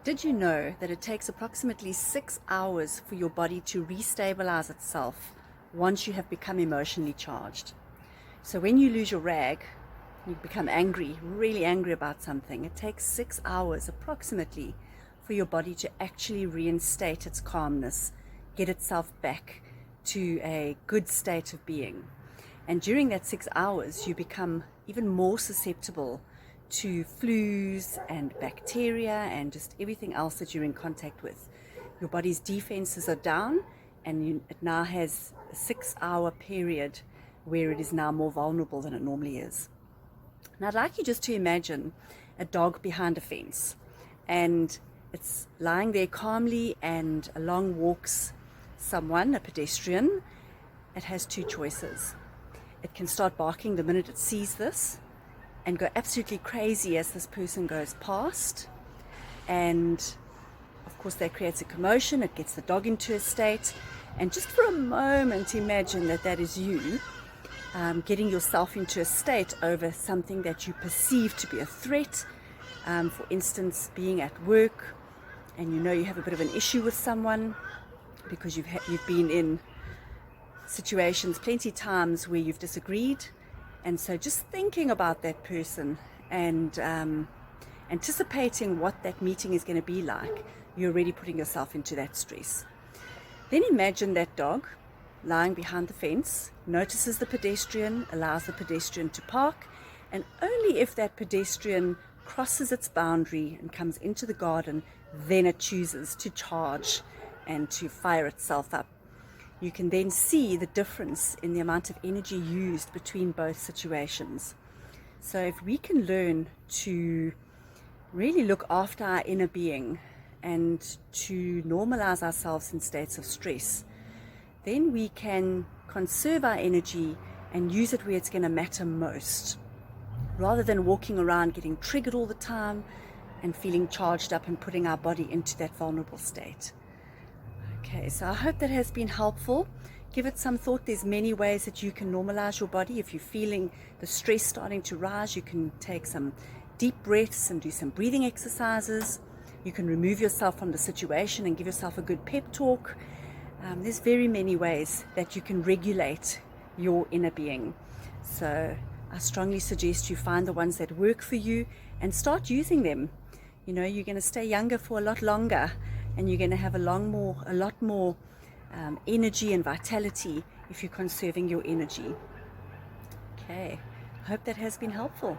Did you know that it takes approximately 6 hours for your body to restabilize itself once you have become emotionally charged? So when you lose your rag, you become angry, really angry about something, it takes 6 hours approximately for your body to actually reinstate its calmness, get itself back to a good state of being. And during that 6 hours, you become even more susceptible to flus and bacteria and just everything else that you're in contact with. Your body's defenses are down, and it now has a 6 hour period where it is now more vulnerable than it normally is. Now, I'd like you just to imagine a dog behind a fence, and it's lying there calmly, and along walks someone, a pedestrian. It has two choices. It can start barking the minute it sees this and go absolutely crazy as this person goes past. And of course, that creates a commotion. It gets the dog into a state. And just for a moment, imagine that that is you getting yourself into a state over something that you perceive to be a threat. For instance, being at work and you know you have a bit of an issue with someone because you've been in situations plenty times where you've disagreed, and so just thinking about that person and anticipating what that meeting is going to be like, you're already putting yourself into that stress. Then imagine that dog lying behind the fence, notices the pedestrian, allows the pedestrian to park, and only if that pedestrian crosses its boundary and comes into the garden, then it chooses to charge and to fire itself up. You can then see the difference in the amount of energy used between both situations. So if we can learn to really look after our inner being and to normalize ourselves in states of stress, then we can conserve our energy and use it where it's going to matter most, rather than walking around getting triggered all the time and feeling charged up and putting our body into that vulnerable state. Okay, so I hope that has been helpful. Give it some thought. There's many ways that you can normalize your body. If you're feeling the stress starting to rise, you can take some deep breaths and do some breathing exercises. You can remove yourself from the situation and give yourself a good pep talk. There's very many ways that you can regulate your inner being. So I strongly suggest you find the ones that work for you and start using them. You know, you're going to stay younger for a lot longer, and you're going to have a lot more energy and vitality if you're conserving your energy. Okay, I hope that has been helpful.